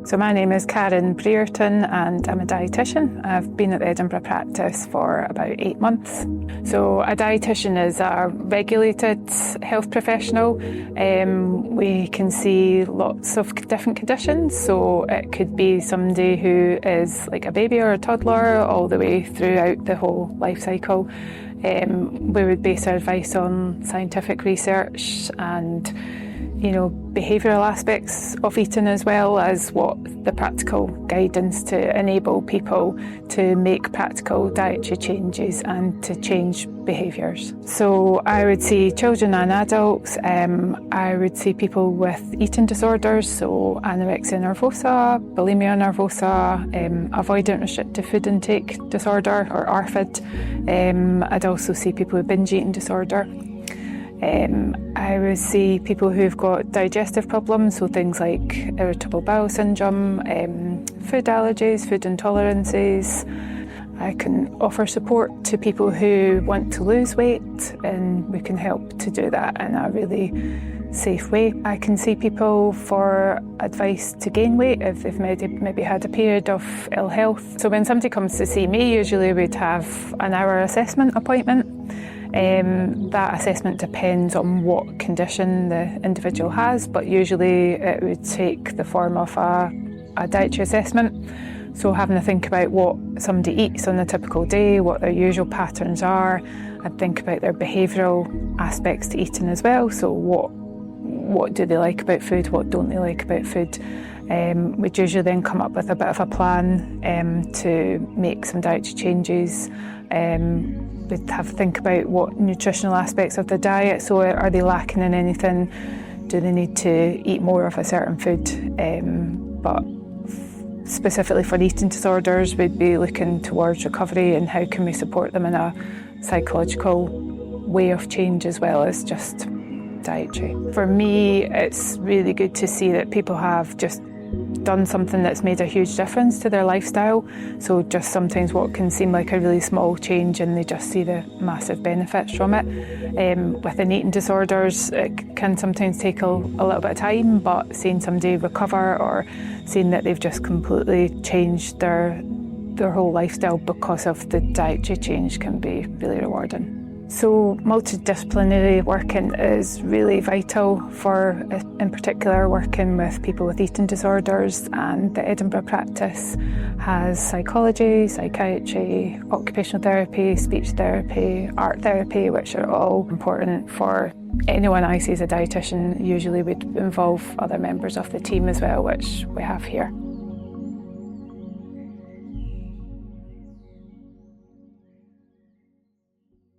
So my name is Karen Brierton and I'm a dietitian. I've been at the Edinburgh Practice for about 8 months. So a dietitian is a regulated health professional. We can see lots of different conditions. So it could be somebody who is like a baby or a toddler all the way throughout the whole life cycle. We would base our advice on scientific research and behavioural aspects of eating, as well as what the practical guidance to enable people to make practical dietary changes and to change behaviours. So I would see children and adults. I would see people with eating disorders, so anorexia nervosa, bulimia nervosa, avoidant restrictive food intake disorder or ARFID. I'd also see people with binge eating disorder. I would see people who've got digestive problems, so things like irritable bowel syndrome, food allergies, food intolerances. I can offer support to people who want to lose weight, and we can help to do that in a really safe way. I can see people for advice to gain weight if they've maybe had a period of ill health. So when somebody comes to see me, usually we'd have an hour assessment appointment. That assessment depends on what condition the individual has, but usually it would take the form of a dietary assessment. So having to think about what somebody eats on a typical day, what their usual patterns are, and think about their behavioural aspects to eating as well. So what do they like about food, what don't they like about food. We'd usually then come up with a bit of a plan to make some dietary changes. We'd have to think about what nutritional aspects of the diet, so are they lacking in anything? Do they need to eat more of a certain food? But specifically for eating disorders, we'd be looking towards recovery and how can we support them in a psychological way of change as well as just dietary. For me, it's really good to see that people have just done something that's made a huge difference to their lifestyle. So just sometimes what can seem like a really small change, and they just see the massive benefits from it. Within eating disorders, it can sometimes take a little bit of time, but seeing somebody recover or seeing that they've just completely changed their whole lifestyle because of the dietary change can be really rewarding. So multidisciplinary working is really vital for, in particular, working with people with eating disorders, and the Edinburgh Practice has psychology, psychiatry, occupational therapy, speech therapy, art therapy, which are all important for anyone I see as a dietitian. Usually would involve other members of the team as well, which we have here.